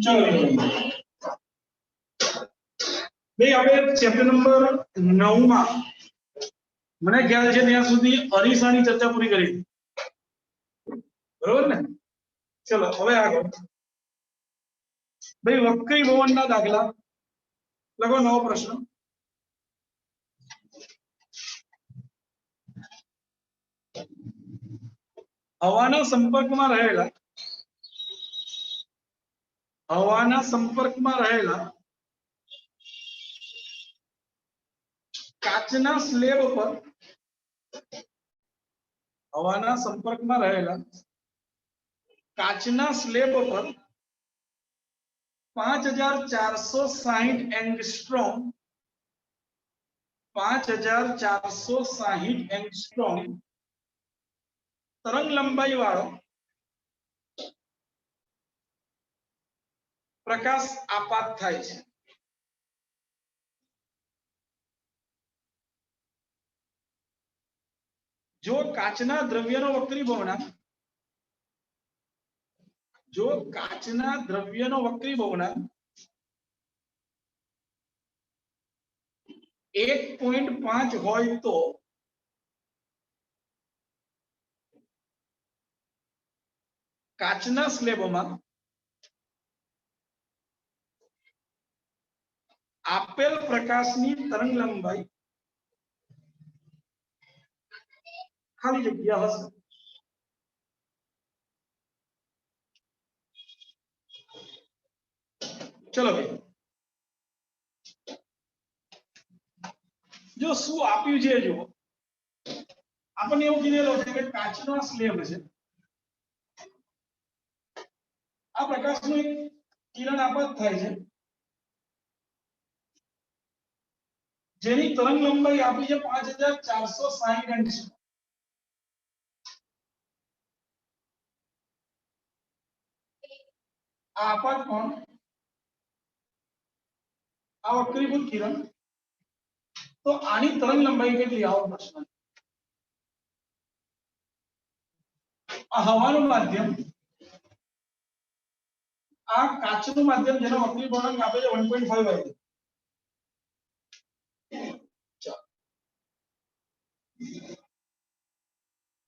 चलो भाई આપણે ચેપ્ટર નંબર 9 માં મને ખ્યાલ છે ત્યાં સુધી અરીસાની ચર્ચા પૂરી કરી બરોબર ને ચલો હવે આગળ ભાઈ વક્રી ભવનના દાખલા લખો નવો પ્રશ્ન હવાના સંપર્કમાં રહેલા કાચના સ્લેબ પર 5460 એંગસ્ટ્રોમ 5460 એંગસ્ટ્રોમ तरंग लंबाई वाळो प्रकाश आपात थाय छे जो काचना द्रव्यनो वक्री बहुनांक 1.5 होय तो काचना स्लेबमां आपेल प्रकाशनी तरंग लंबाई खाली जग्या हशे चलो भाई जो शू आप्युं छे जो आपणे एवुं कीधेलुं छे के काचनो स्लेब छे आ प्रकाशનું એક કિરણ આપાત થાય છે જેની તરંગ લંબાઈ આપી છે 5460 એંગસ્ટ્રોમ આ આપાત કોણ આ વક્રીભૂત કિરણ તો આની તરંગ લંબાઈ કેટલી આવો પ્રશ્ન આ હવાનું માધ્યમ આ કાચનું માધ્યમ જેનો વક્રી ગુણાંક આપે છે 1.5 વાય ચાલો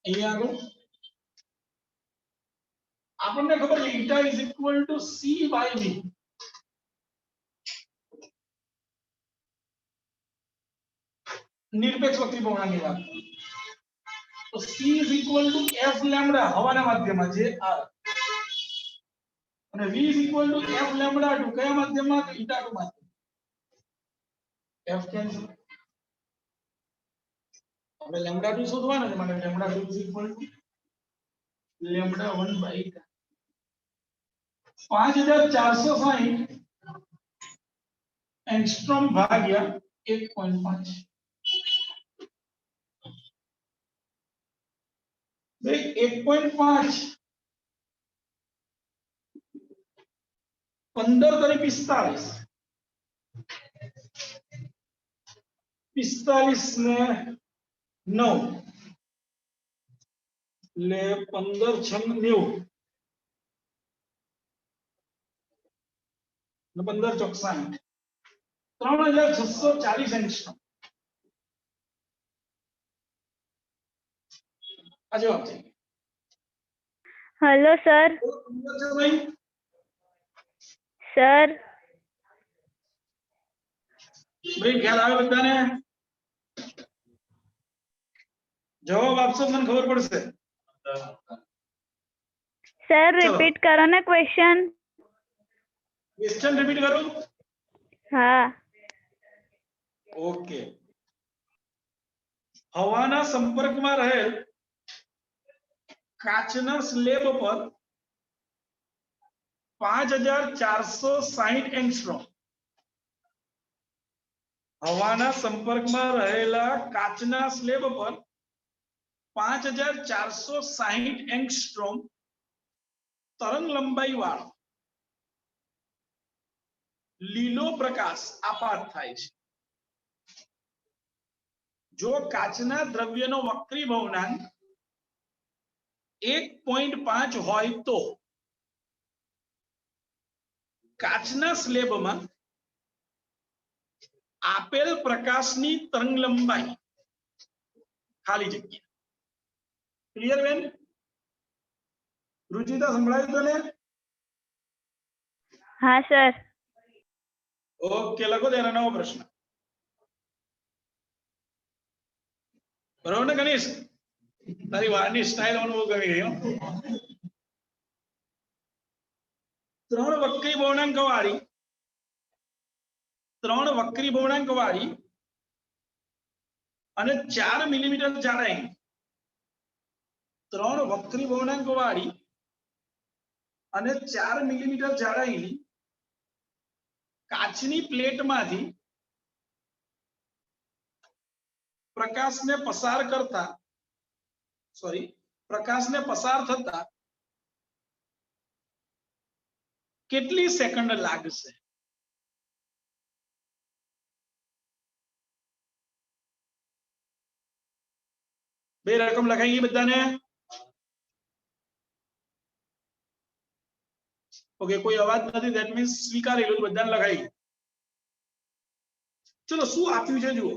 અહીંયા આગળ આપણને ખબર છે eta is equal to c by v નિરપેક્ષ વક્રી પૂર્ણાંકની વાત તો c is equal to f lambda હવાના માધ્યમમાં જે r અને v is equal to f lambda 2 કયા માધ્યમમાં તો eta 2 માધ્યમ f કેન્સલ હવે lambda 2 શોધવાનો છે માટે lambda 2 is equal to lambda 1 by 5460 angstrom भाग्या 1.5 भाई 1.5 15 तरी 45 ने 9 ले 15 6 90 ને 15 ચોક 60 3640 એંગસ્ટ્રોમ આ જવાબ છે हेलो सर सर भाई ख्याल आवे बधाने जवाब आपसे મને ખબર પડશે सर रिपीट करो ना क्वेश्चन रिपीट करूं हाँ ओके हवाना संपर्कમાં રહેલ કાચના સ્લેબ પર 5460 એંગસ્ટ્રોમ હવાના સંપર્કમાં રહેલા કાચના સ્લેબ પર 5460 એંગસ્ટ્રોમ तरंग लंबाई वाळो લીલો પ્રકાશ આપાત થાય છે જો કાચના દ્રવ્યનો વક્રી ભવનાંક 1.5 હોય તો કાચના સ્લેબમાં આપેલ પ્રકાશની તરંગ લંબાઈ ખાલી જગ્યા. ક્લિયર બેન? રુચિતા સંભળાયું તને? હા સર. ઓકે, લખો તેનો નવો પ્રશ્ન. બરોબર ને ગણેશ? તારી વારની સ્ટાઇલ મને બહુ ગમી ગઈ હો. 3 વક્રી બહુણાંક વાળી અને 4 મિલીમીટર જાડાઈ 3 વક્રી બહુણાંક વાળી અને 4 મિલીમીટર જાડાઈની કાચની પ્લેટમાંથી પ્રકાશને પસાર થતા કેટલી સેકન્ડ લાગશે? બે રકમ લખાઈ ગઈ બધાને? ઓકે, કોઈ અવાજ નથી, ધેટ મીન્સ સ્વીકારેલું, બધાને લખાઈ ગયું. ચલો, શું આપ્યું છે જુઓ.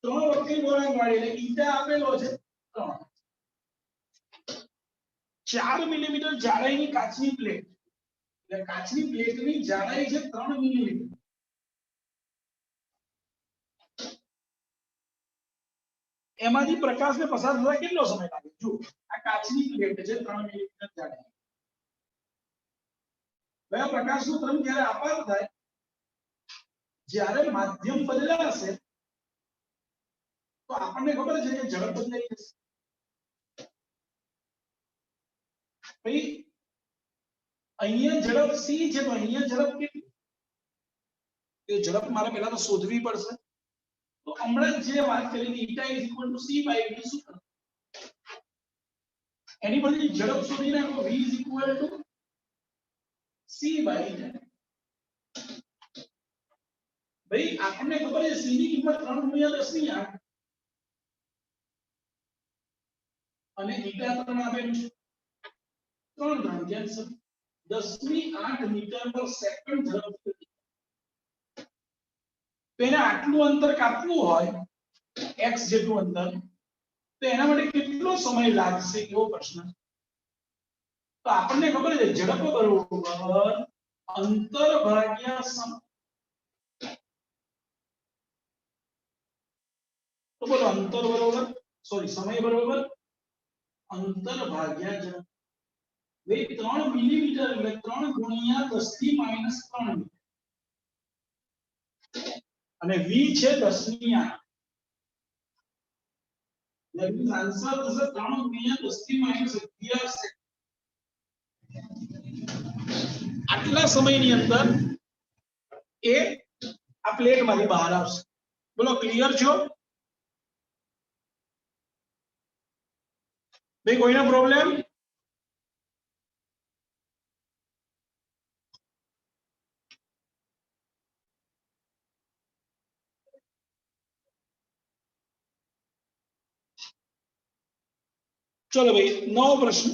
3 વક્રી બહુણાંક વાળી એટલે ઈટા આપેલો છે 3. 4 મિલીમીટર જાડાઈની કાચની પ્લેટ, એટલે કાચની પ્લેટની જાડાઈ છે 3 મિલીમીટર. એમાંથી પ્રકાશને પસાર થતા કેટલો સમય લાગે? જો આ કાચની પ્લેટ છે 3 મિલીમીટર જાડાઈ. હવે પ્રકાશનું તરંગ જ્યારે આપાત થાય, જ્યારે માધ્યમ બદલાશે તો આપણને ખબર છે કે ઝડપ બદલાઈ જશે. ભાઈ અહીંયા ઝડપ c છે તો અહીંયા ઝડપ કેટલી? એ ઝડપ મારે પહેલા તો શોધવી પડશે. તો હમણાં જે વાત કરી હતી η = c/d શું કરે? એની બદલે ઝડપ શોધી નાખો. v = c/d. ભાઈ આપણને ખબર છે c ની કિંમત 3 × 10⁸ અને η 3 આપેલું છે. 3 કેન્સલ. 10⁸ મીટર/સેકન્ડ ઝડપથી. તો એને આટલું અંતર કાપવું હોય, x જેટલું અંતર, તો એના માટે કેટલો સમય લાગશે એવો પ્રશ્ન. તો આપણને ખબર છે ઝડપ બરોબર અંતર ભાગ્યા સમય. તો બોલો અંતર બરોબર સમય બરોબર અંતર ભાગ્યા ઝડપ. ભાઈ 3 મિલીમીટર એટલે 3 × 10⁻³ મીટર અને v છે 10⁻⁸. એટલે આન્સર થશે 3 × 10⁻11 સેકન્ડ. આટલા સમયની અંદર એ આ પ્લેટમાંથી બહાર આવશે. બોલો ક્લિયર છો? ભાઈ કોઈનો પ્રોબ્લેમ? ચલો ભાઈ, નવો પ્રશ્ન.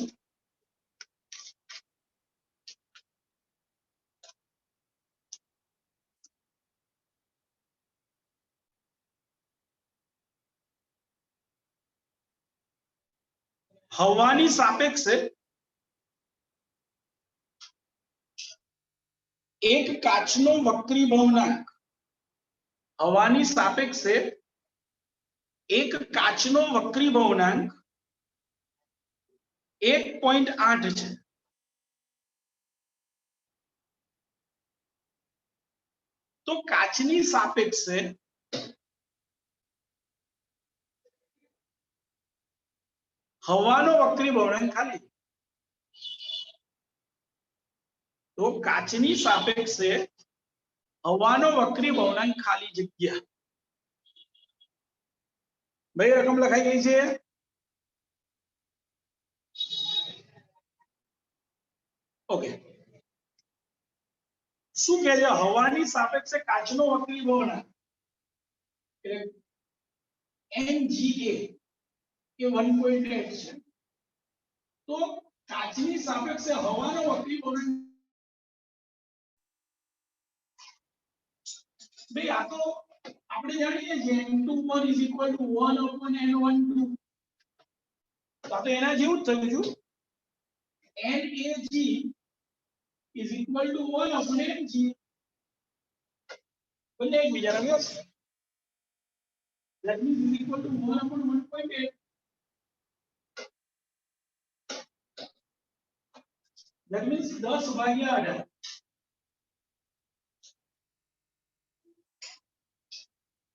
હવાની સાપેક્ષે એક કાચનો વક્રી બહુણાંક, હવાની સાપેક્ષે એક કાચનો વક્રી બહુણાંક 1.8 છે. તો કાચની સાપેક્ષે હવાનો વક્રી બહુણાંક ખાલી. તો કાચની સાપેક્ષે હવાનો વક્રી બહુણાંક ખાલી જગ્યા. ભાઈ રકમ લખાઈ ગઈ છે? ઓકે. શું કહે છે? હવાની સાપેક્ષે કાચનો વક્રી બહુણાંક એટલે NGA એ 1.8 છે તો કાચની સાપેક્ષે હવાનો વક્રીભવન ભાઈ આ તો આપણે જાણીએ છીએ n21 1/n12 તો આ તો એના જેવું જ થયું છું NAG is equal to 1/mg બંને એકબીજાના વ્યસ્ત that means is equal to 1/1.8 that means 10/18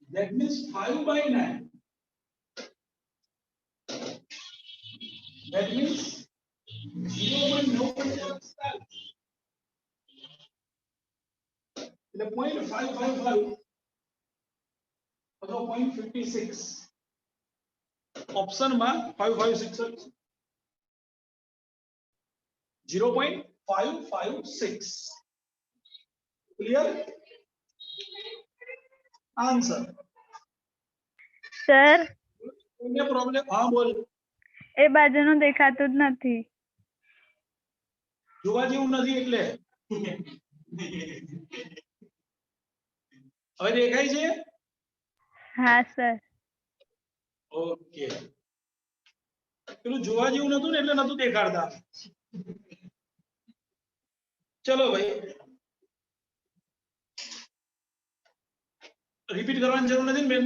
that means 5/9 that means 0.9 એટલે 0.555 અથવા 0.56 ઓપ્શન માં 556 0.556 ક્લિયર આન્સર સર કોઈને પ્રોબ્લેમ હા બોલ એ બાજુનું દેખાતું જ નથી જોવા જેવું નથી એટલે હવે દેખાય છે હા સર ઓકે પેલું જોવા જેવું નતું ને એટલે નતું દેખાડતા ચલો ભાઈ રિપીટ કરવાની જરૂર નથી ને બેન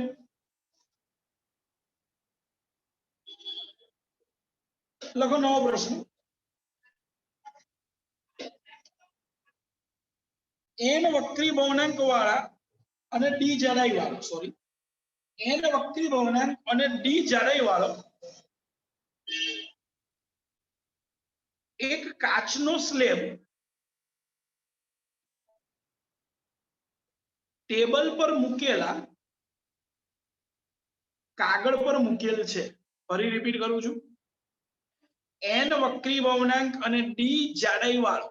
લખો નવો પ્રશ્ન n વક્રી ભવનાંક વાળા અને d જાડાઈ વાળો સોરી n વક્રી ભવનાંક અને d જાડાઈ વાળો એક કાચનો સ્લેબ ટેબલ પર મૂકેલા કાગળ પર મૂકેલ છે ફરી રિપીટ કરું છું n વક્રી ભવનાંક અને d જાડાઈ વાળો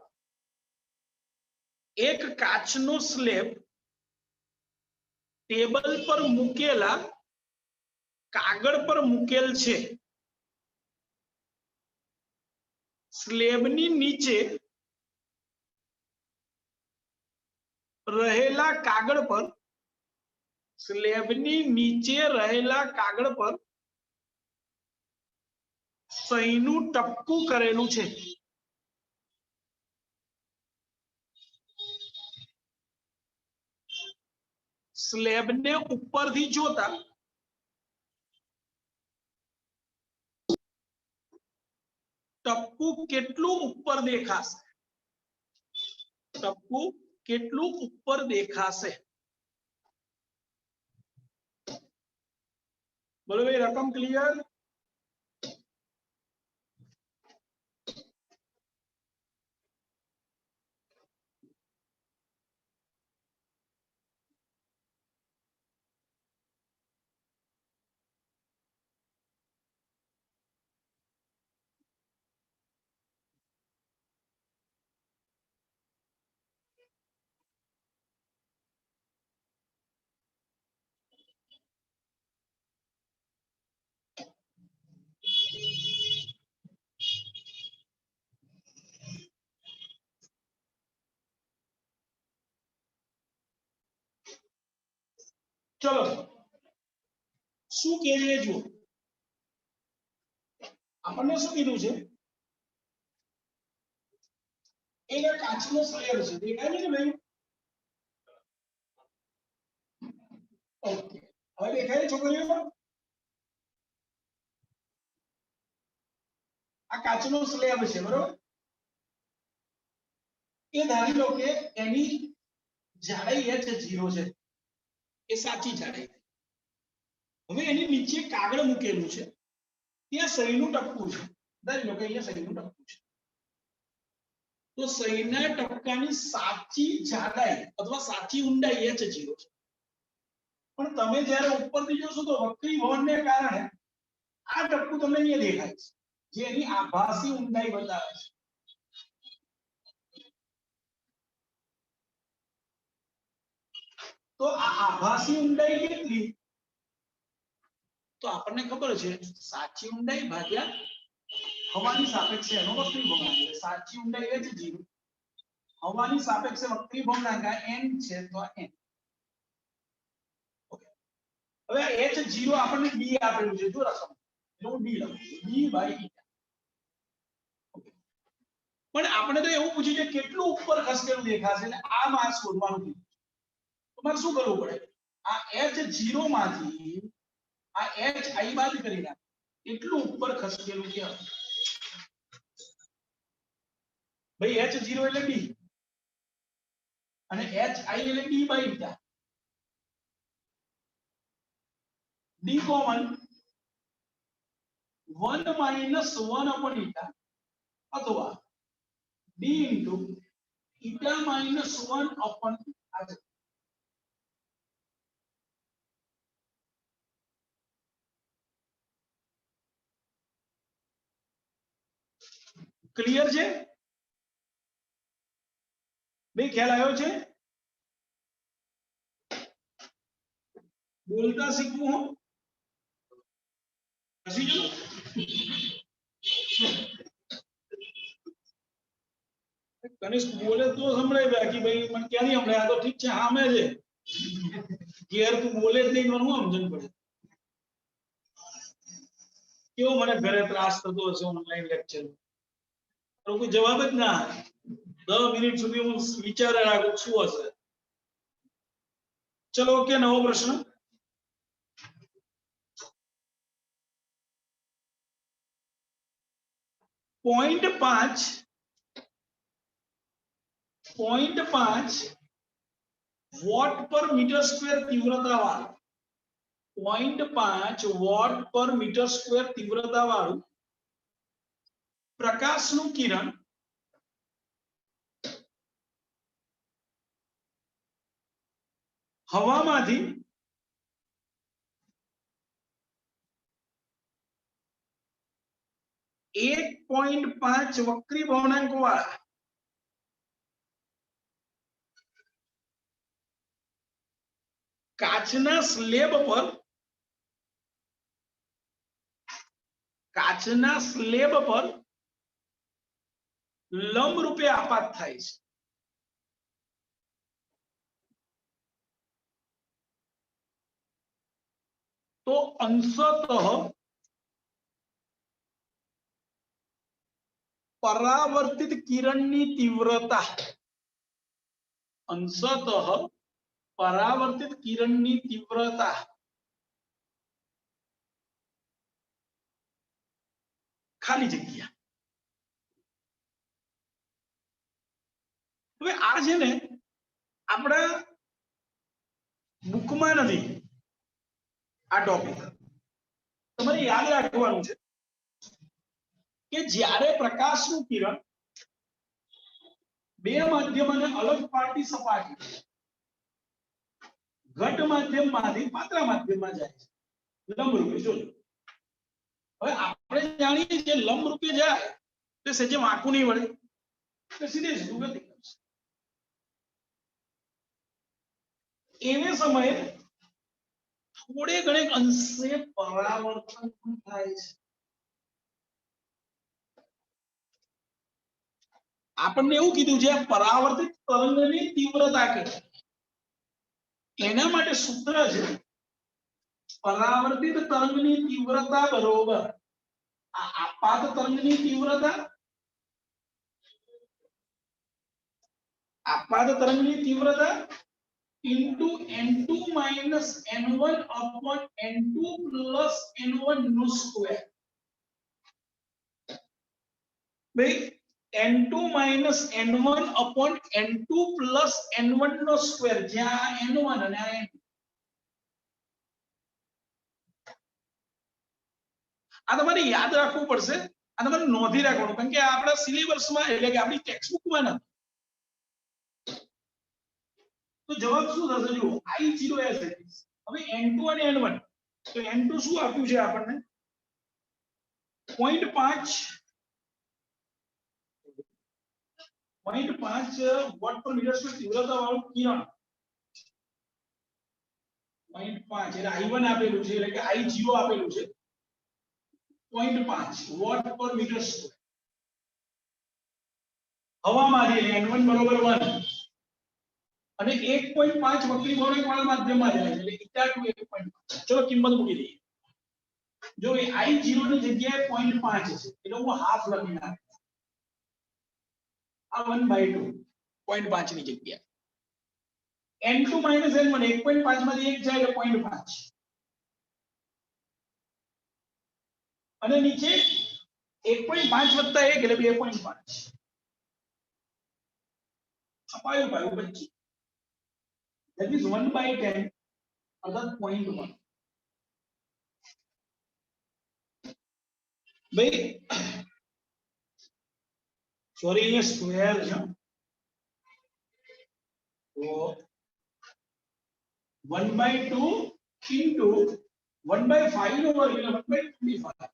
એક કાચનો સ્લેબ ટેબલ પર મૂકેલા કાગળ પર મૂકેલ છે સ્લેબની નીચે રહેલા કાગળ પર સ્લેબની નીચે રહેલા કાગળ પર સહીનું ટપકું કરેલું છે સ્લેબને ઉપરથી જોતા ટપકું કેટલું ઉપર દેખાશે ટપકું કેટલું ઉપર દેખાશે બોલો ભાઈ રકમ ક્લિયર ચલો શું કહે છે જુઓ આપણને શું કીધું છે એક કાચનો સ્લેબ છે દેખાય છે ને ભાઈ ઓકે હવે દેખાય છોકરીઓ આ કાચનો સ્લેબ છે બરોબર એ ધારી લો કે એની જાડાઈ h 0 છે એ સાચી જાડાઈ હવે એની નીચે કાગળ મૂકેલું છે ત્યાં સહીનું ટપકું છે ધારી લો કે અહીંયા સહીનું ટપકું છે તો સહીના ટપકાની સાચી જાડાઈ અથવા સાચી ઊંડાઈ h 0 છે પણ તમે જ્યારે ઉપરથી જોશો તો વક્રી ભવનને કારણે આ ટપકું તમને અહીંયા દેખાય છે જે એની આભાસી ઊંડાઈ બતાવે છે તો આ આભાસી ઊંડાઈ કેટલી તો આપણને ખબર છે સાચી ઊંડાઈ ભાગ્યા હવાની સાપેક્ષે એનો વક્રી ભંગાંક એટલે સાચી ઊંડાઈ h0 હવાની સાપેક્ષે વક્રી ભંગાંક n છે તો n. ઓકે હવે આ h0 આપણને d આપેલું છે જો રકમ એટલે હું d લખું d બાય η. ઓકે પણ આપણે તો એવું પૂછ્યું છે કેટલું ઉપર ખસેલું દેખાશે એટલે આ માસ શોધવાનું કીધું. તો મારે શું કરવું પડે આ h0 માંથી આ hi બાદ કરી નાખ એટલું ઉપર ખસેલું કે ભાઈ h0 એટલે d અને hi એટલે d by η. d common 1 minus 1 upon η अथवा d into eta minus 1 upon r. Clear છે બે ખ્યાલ આવ્યો છે બોલતા શીખવું હો હસી જો કનિષ્ક બોલે તો સંભળાય બાકી ભાઈ મને ક્યાંથી સંભળાય આ તો ઠીક છે સામે છે ઘેર તું બોલે જ નહીં મને હું સમજણ પડે કેવો મને ઘરે ત્રાસ થતો હશે ઓનલાઈન લેક્ચર તો કોઈ જવાબ જ ના 10 મિનિટ સુધી હું વિચારે રાખું શું હશે. ચલો ઓકે નવો પ્રશ્ન 0.5 વોટ પર મીટર સ્ક્વેર તીવ્રતા વાળું 0.5 વોટ પર મીટર સ્ક્વેર તીવ્રતા વાળું પ્રકાશનું કિરણ હવામાંથી 1.5 વક્રી ભવનાંક વાળા કાચના સ્લેબ પર લંબ રૂપે આપાત થાય છે. તો અંશતઃ પરાવર્તિત કિરણની તીવ્રતા ખાલી જગ્યા. હવે આ છે ને આપણા બુકમાં નથી આ ટોપિક તમારે યાદ રાખવાનું છે કે જ્યારે પ્રકાશનું કિરણ બે માધ્યમને અલગ પાડતી સપાટી ઘટ માધ્યમમાંથી પાતળા માધ્યમમાં જાય છે લંબ રૂપે. જો હવે આપણે જાણીએ છીએ લંબ રૂપે જાય તો સહેજે વાંકું નહીં વળે તો સીધે સીધું ગતિ કરશે. એને સમયે થોડે ઘણે અંશે પરાવર્તન પણ થાય છે. આપણને એવું કીધું છે પરાવર્તિત તરંગની તીવ્રતા કેટલી એના માટે સૂત્ર છે પરાવર્તિત તરંગની તીવ્રતા બરોબર આ આપાત તરંગની તીવ્રતા into n2 minus n1 upon n2 plus n1 નું સ્ક્વેર. ભાઈ n2 minus n1 upon n2 plus n1 નો સ્ક્વેર જ્યાં n1 અને આ n આ તમારે યાદ રાખવું પડશે આ તમારે નોંધી રાખવાનું કારણ કે આપણા સિલેબસમાં એટલે કે આપણી ટેક્સ્ટબુકમાં નથી. તો જવાબ શું થશે જો I0 as it is. હવે n2 અને n1 તો n2 શું આપ્યું છે આપણને 0.5 વોટ પર મીટર સ્ક્વેર તીવ્રતા વાળું કિરણ 0.5 એટલે I1 આપેલું છે એટલે કે I0 આપેલું છે 0.5 વોટ પર મીટર સ્ક્વેર હવામાંથી એટલે N1 બરોબર 1 અને 1.5 વક્રી વળાંક વાળા માધ્યમમાં જાય છે એટલે η2 1.5 ચલો કિંમત મૂકી દઈએ જો એ I0 ની જગ્યાએ 0.5 છે એટલે હું હાફ લખી નાખું આ 1/2 0.5 ની જગ્યાએ N2 - N1 1.5 માંથી 1 જાય એટલે 0.5 અને નીચે 1.5 વત્તા 1 એટલે 2.5 અપાયું પાયું 25 that is 1/10 અર્থাৎ 0.1 ભાઈ સોરી ये સ્ક્વેર છે તો 1/2 into 1/5 નો વર્ગ એટલે 1/25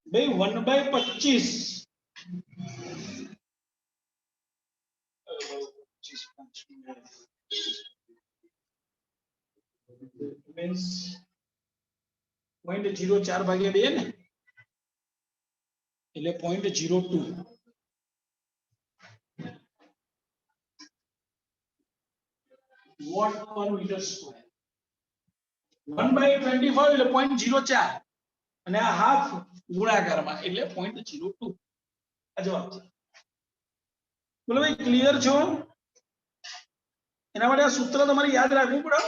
भाई 1/25 मींस 0.04 ભાગ્યા 2 ને એટલે 0.02 વોટ પર મીટર સ્ક્વેર 1/25 એટલે 0.04 અને આ હાફ ગુણાકારમાં એટલે 0.02 આ જવાબ છે બોલો ભાઈ ક્લિયર છો એના માટે આ સૂત્ર તમારે યાદ રાખવું પડે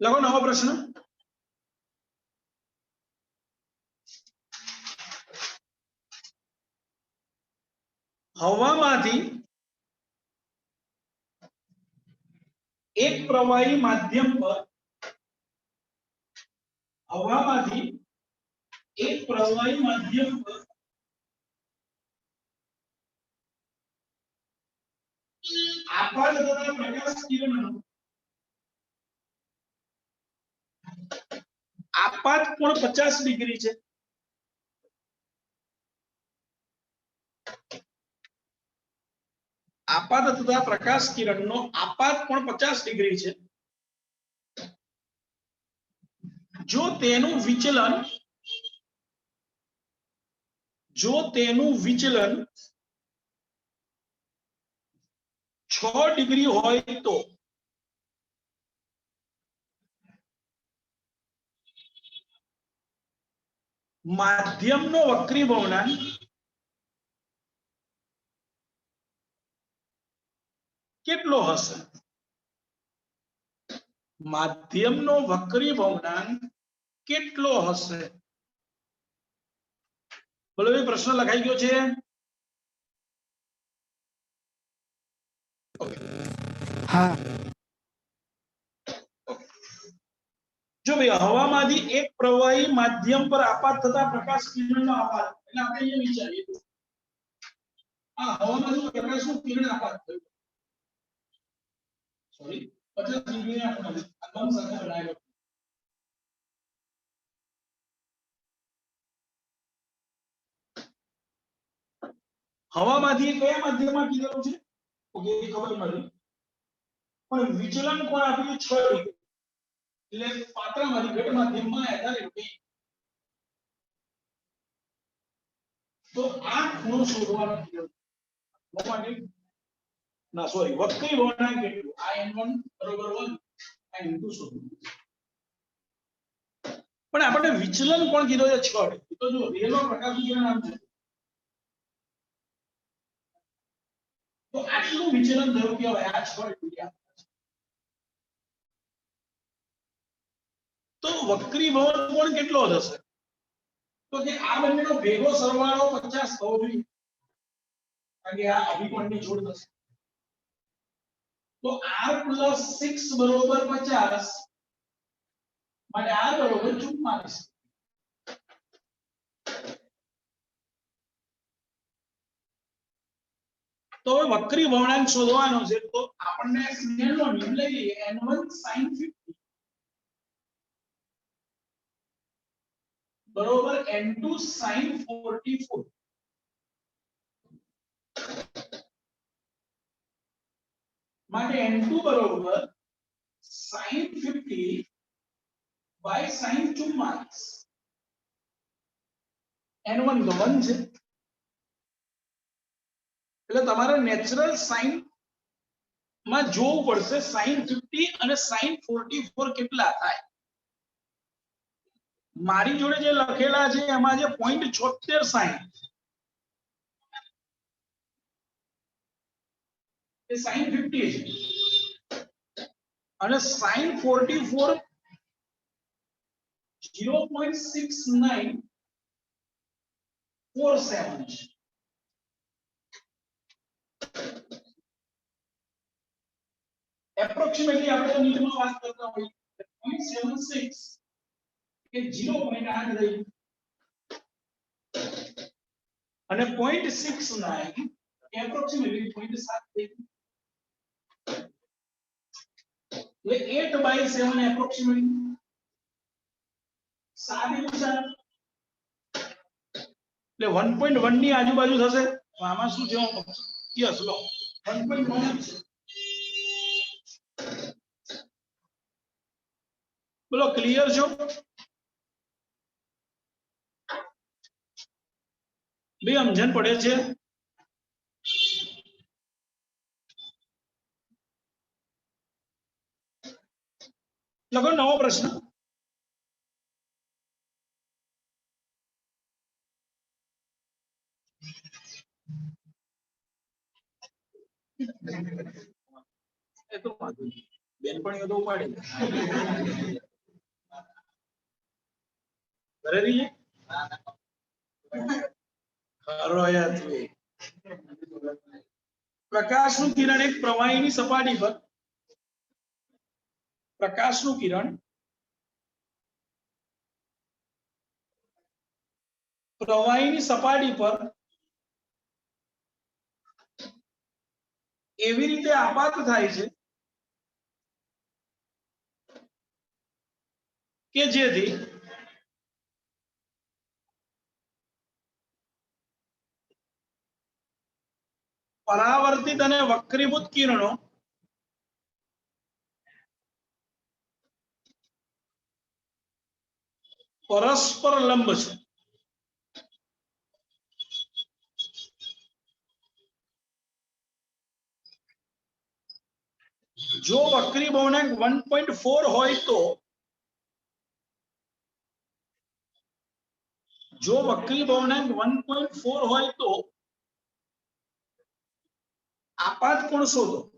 લખો નવો પ્રશ્ન હવામાંથી એક પ્રવાહી માધ્યમ પર હવામાંથી એક પ્રવાહી માધ્યમ પર આપાત થતા પ્રકાશ કિરણનો આપાત કોણ 50 ડિગ્રી છે આપાત થતા પ્રકાશ કિરણનો આપાત કોણ 50 ડિગ્રી છે જો તેનું વિચલન 6 ડિગ્રી હોય તો માધ્યમનો વક્રી ભવનાંક કેટલો હશે માધ્યમનો વક્રી ભવનાંક કેટલો હશે બોલો એ પ્રશ્ન લખાઈ ગયો છે હા જો ભાઈ હવામાંથી એક પ્રવાહી માધ્યમ પર આપાત થતા પ્રકાશ કિરણનો આપાત એટલે આપણે અહીંયા વિચારીએ આ હવામાંથી પ્રકાશનું કિરણ આપાત થયું સોરી 50 ડિગ્રી ના ખૂણે આમ સાથે બનાવેલો હવામાંથી કયા માધ્યમમાં કીધેલું છે ઓકે એ ખબર નથી પણ વિચલન કોણ આપ્યું 6 ડિગ્રી એટલે પાત્રમાંથી ઘટ માધ્યમમાં આધારે તો આ ખૂણો શોધવાનો કીધો માટે ના સોરી વક્રી ભવનાંક કેટલું આ n1 બરોબર 1 આ n2 શોધવું પણ આપણે વિચલન કોણ કીધો છે 6 ડિગ્રી તો જો રેલો પ્રકાશનું કિરણ આમ છે તો આટલું વિચલન થયું કહેવાય આ 6 ડિગ્રી તો વક્રી ભવન કોણ કેટલો થશે તો કે આ બંનેનો ભેગો સરવાળો 50 થવો જોઈએ કારણ કે આ અભિકોણની જોડ થશે તો r + 6 બરોબર 50 માટે r બરોબર 44 તો હવે વક્રી ભવનાંક શોધવાનો છે તો આપણને સ્નેલનો નિયમ લઈ લઈએ n1 sin 50 बरोबर n2 sin 44 માટે n2 બરોબર sin 50 by sin 44 n1 તો 1 છે એટલે તમારે નેચરલ સાઇન માં જોવું પડશે sin 50 અને sin 44 કેટલા થાય મારી જોડે જે લખેલા છે એમાં જે 0.76 sin એ sin 50 છે અને sin 44 0.6947 છે એપ્રોક્સિમેટલી આપણે નીચેમાં વાત કરતા હોઈએ 0.76 કે 0.8 રહી અને 0.69 એપ્રોક્સિમેટલી 0.7 થઈ એટલે 8/7 એપ્રોક્સિમેટલી 7 એટલે 1.1 ની આજુબાજુ થશે આમાં શું છે યસ લો 1.1 બોલો ક્લિયર છો બે સમજણ પડે છે લખો નવો પ્રશ્ન એ તો વાંધો નહીં બેનપણીઓ તો ઉપાડી ઘરે રહીએ ખરો યાર તું પ્રકાશનું કિરણ એક પ્રવાહીની સપાટી પર પ્રકાશનું કિરણ પ્રવાહીની સપાટી પર એવી રીતે આપાત થાય છે કે જેથી પરાવર્તિત અને વક્રીભૂત કિરણો પરસ્પર લંબ છે જો વક્રી ભવનાંક 1.4 હોય તો જો વક્રી ભવનાંક 1.4 હોય તો આપાત કોણ શોધો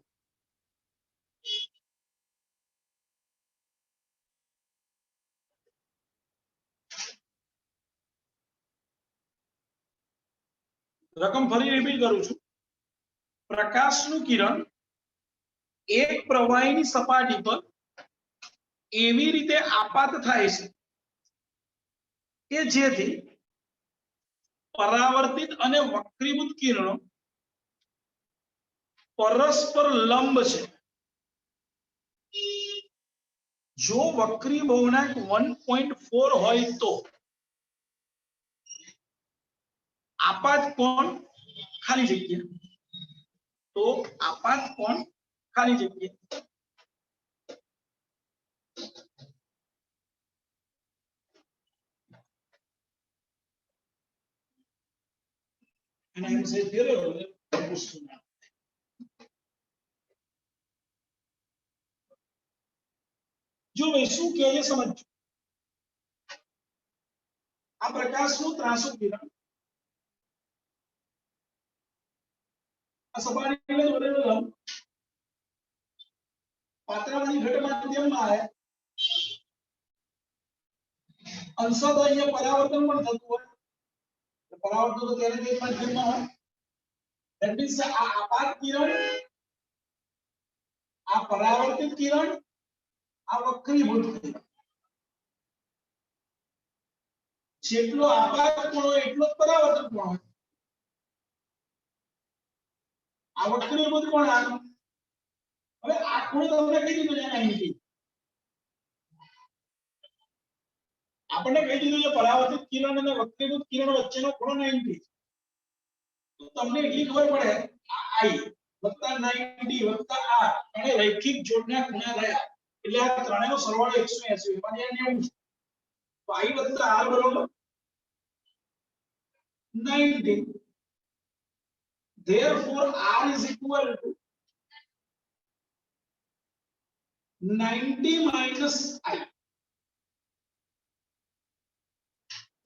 રકમ ફરી રિપીટ કરું છું પ્રકાશનું કિરણ એક પ્રવાહીની સપાટી પર એવી રીતે આપાત થાય છે કે જેથી પરાવર્તિત અને વક્રીભૂત કિરણો પરસ્પર લંબ છે જો વક્રી ભવનાંક 1.4 હોય તો આપાત કોણ ખાલી જગ્યા તો આપાત કોણ ખાલી જગ્યા અને એમ સે ફેરો જો ભાઈ શું કહે છે સમજો આ પ્રકાશનું ત્રાંસુ કિરણ આ સપાટીને જોડેલો લંબ પાત્રાવાળી ઘટ માધ્યમમાં આવે અંશત અહીંયા પરાવર્તન પણ થતું હોય પરાવર્તન તો ત્યારે જ માધ્યમમાં હોય ધેટ મીન્સ આ આપાત કિરણ આ પરાવર્તિત કિરણ આ વક્રીભૂત કિરણ જેટલો આપાત કોણ હોય એટલો જ પરાવર્તન કોણ હોય આ વક્રીભૂત કોણ આ હવે આ ખૂણો તમને કઈ રીતે જાણે અહીંથી આપણને કહી દીધું છે પરાવર્તિત કિરણ અને વક્રીભૂત કિરણ વચ્ચેનો ખૂણો 90 તો તમને એટલી ખબર પડે આ I વત્તા 90 વત્તા R અને રૈખિક જોડના ખૂણા રહ્યા એટલે આ ત્રણેયનો સરવાળો 180 એમાં 90 તો I વત્તા R બરોબર 90 therefore R is equal to 90 minus I.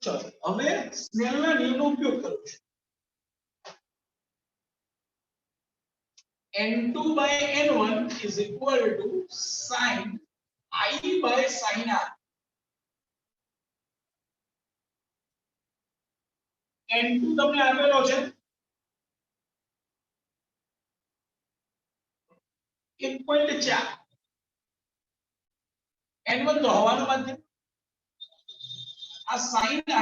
चलो હવે સ્નેલના નિયમનો ઉપયોગ કરું છું n2 by n1 is equal to sin I by sin R. n2 તમને આપેલો છે 1.4 n1 તો હવાનો માધ્યમ આ sin I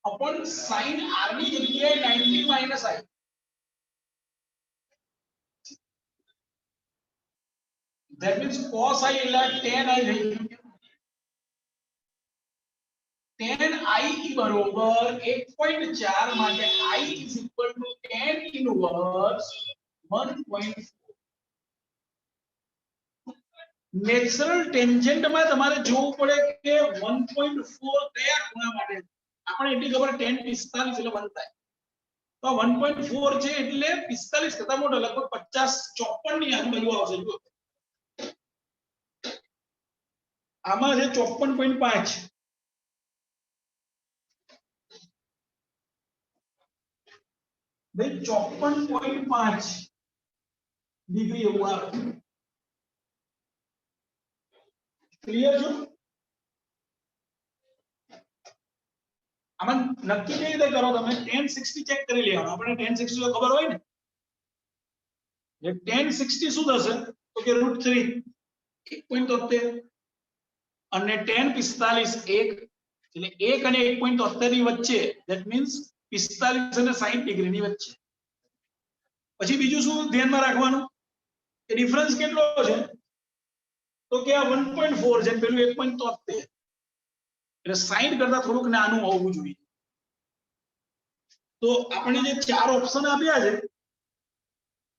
upon sin R ની જગ્યાએ 90 minus I that means cos I એટલે tan I થઈ ગયું tan I બરોબર 1.4 માટે I is equal to tan inverse 1.4 natural tangent માં તમારે જોવું પડે કે 1.4 કયા ખૂણા માટે આપણે એટલી ખબર tan 45 એટલે 1 થાય તો 1.4 છે એટલે 45 કરતા મોટો લગભગ 50 54 ની આજુબાજુ આવશે જો આમાં છે 54.5 ભાઈ 54.5 ડિગ્રી એવું આવે ક્લિયર છો આમાં નક્કી કઈ રીતે કરો તમે tan 60 ચેક કરી લેવાનું આપણે tan 60 તો ખબર હોય ને જે tan 60 શું થશે તો કે √3 1.73 અને tan 45 1 એટલે 1 અને 1.73 ની વચ્ચે ધેટ મીન્સ 45 અને 60 ડિગ્રી ની વચ્ચે પછી બીજું શું ધ્યાનમાં રાખવાનું કે ડિફરન્સ કેટલો છે તો કે આ 1.4 છે પેલું 1.73 એટલે 60 કરતા થોડુંક નાનું હોવું જોઈએ તો આપણે જે ચાર ઓપ્શન આપ્યા છે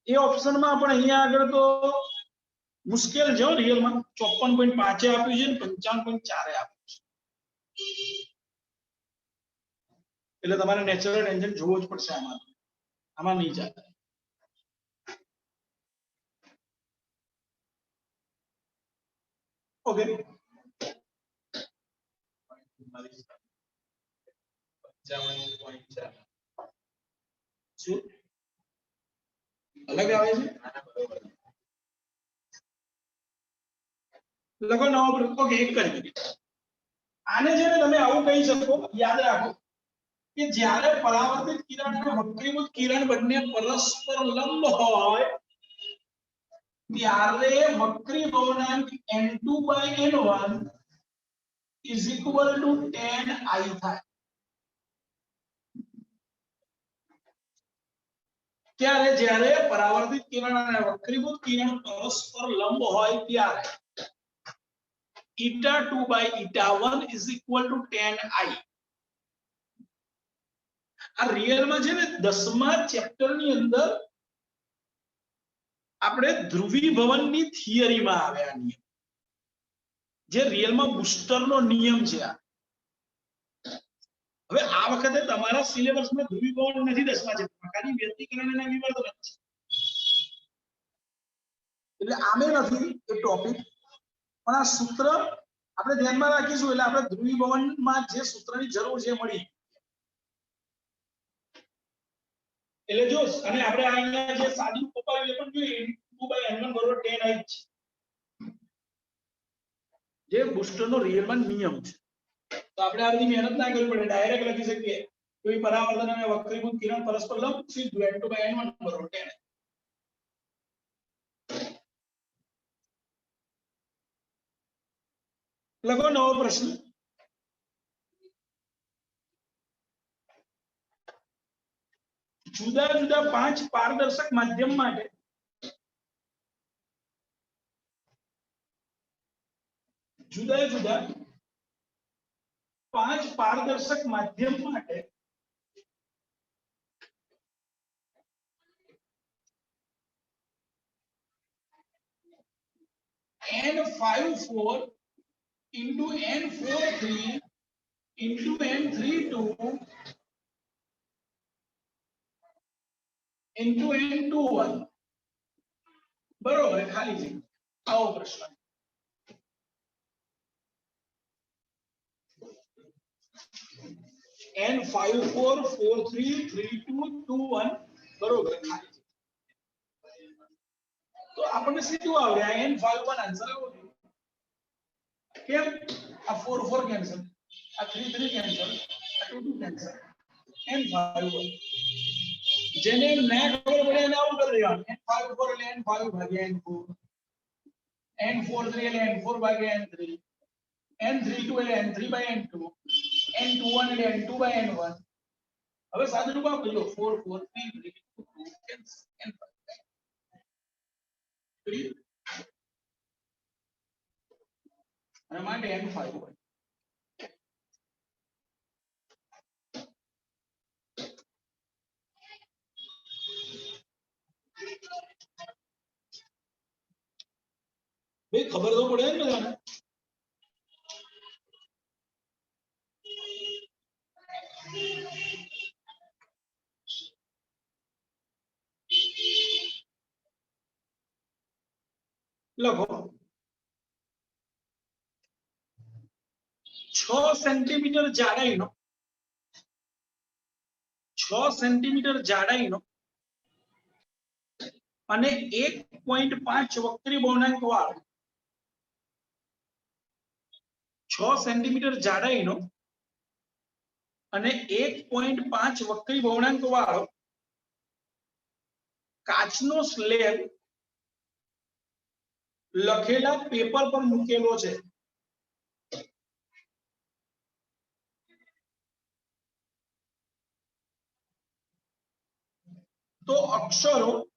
એ ઓપ્શનમાં આપણે અહીંયા આગળ તો મુશ્કેલ છે રિયલ માં 54.5 આપ્યું છે ને 55.4 આપ્યું છે એટલે તમારે નેચરલ ટેન્જન્ટ જોવો જ પડશે આમાં નહીં ચાલે ઓકે શું અલગ આવે છે લખો નવો ઓકે એક કરી આને છે ને તમે આવું કહી શકો યાદ રાખો કે જ્યારે પરાવર્તિત કિરણ અને વક્રીભૂત કિરણ બંને પરસ્પર લંબ હોય ત્યારે વક્રીભવનાંક n2 by n1 is equal to tan I થાય ત્યારે જ્યારે પરાવર્તિત કિરણ અને વક્રીભૂત કિરણ પરસ્પર લંબ હોય ત્યારે eta2 by eta1 is equal to tan I આ રિયલ માં છે ને 10મા ચેપ્ટર ની અંદર આપણે ધ્રુવીભવનની થિયરી માં આવે આ નિયમ જે રિયલ માં બુસ્ટર નો નિયમ છે હવે આ વખતે તમારા સિલેબસ માં ધ્રુવીભવન નથી 10મા ચેપ્ટરમાં ખાલી વ્યતિકરણ અને વિવર્તન છે એટલે આમે નથી એ ટોપિક પણ આ સૂત્ર આપણે ધ્યાનમાં રાખીશું એટલે આપણે ધ્રુવીભવનમાં જે સૂત્રની જરૂર છે મળી એટલે જો અને આપણે અહીંયા જે સાદી ઉપાય એ પણ જોઈએ 2 by n1 બરોબર tan I છે જે બુસ્ટરનો રિયલ માં નિયમ છે તો આપણે આ બધી મહેનત ના કરવી પડે ડાયરેક્ટ લખી શકીએ કોઈ પરાવર્તન અને વક્રીભૂત કિરણ પરસ્પર લંબ સીધું n2 by n1 બરોબર tan I લખો નવો પ્રશ્ન જુદા જુદા 5 પારદર્શક માધ્યમ માટે જુદા જુદા 5 પારદર્શક માધ્યમ માટે N54 into N43 into N32 into N21 બરોબર ખાલી જગ્યા આવો પ્રશ્ન N54 43 32 21 બરોબર ખાલી તો આપણને સીધું આવડે આ N51 આન્સર આવો જોઈએ કેમ આ 4 કેન્સલ આ 3 કેન્સલ આ 2 કેન્સલ N51 જેને ના ખબર પડે એને આવું કરી દેવાનું N54 એટલે N5 ભાગ્યા N4 N43 એટલે N4 ભાગ્યા N3 N32 એટલે N3 by N2 N21 એટલે N2 by N1 હવે સાદું રૂપ આપજો 4 4 3 3 2 cancel N5 અને માટે N5 હોય ભાઈ ખબર તો પડે ને બધાને લખો 6 સેન્ટીમીટર જાડાઈનો 6 સેન્ટીમીટર જાડાઈનો અને 1.5 વક્રી બહુણાંક વાળો 6 સેન્ટીમીટર જાડાઈનો અને 1.5 વક્રી બહુણાંક વાળો કાચનો સ્લેબ લખેલા પેપર પર મૂકેલો છે તો અક્ષરો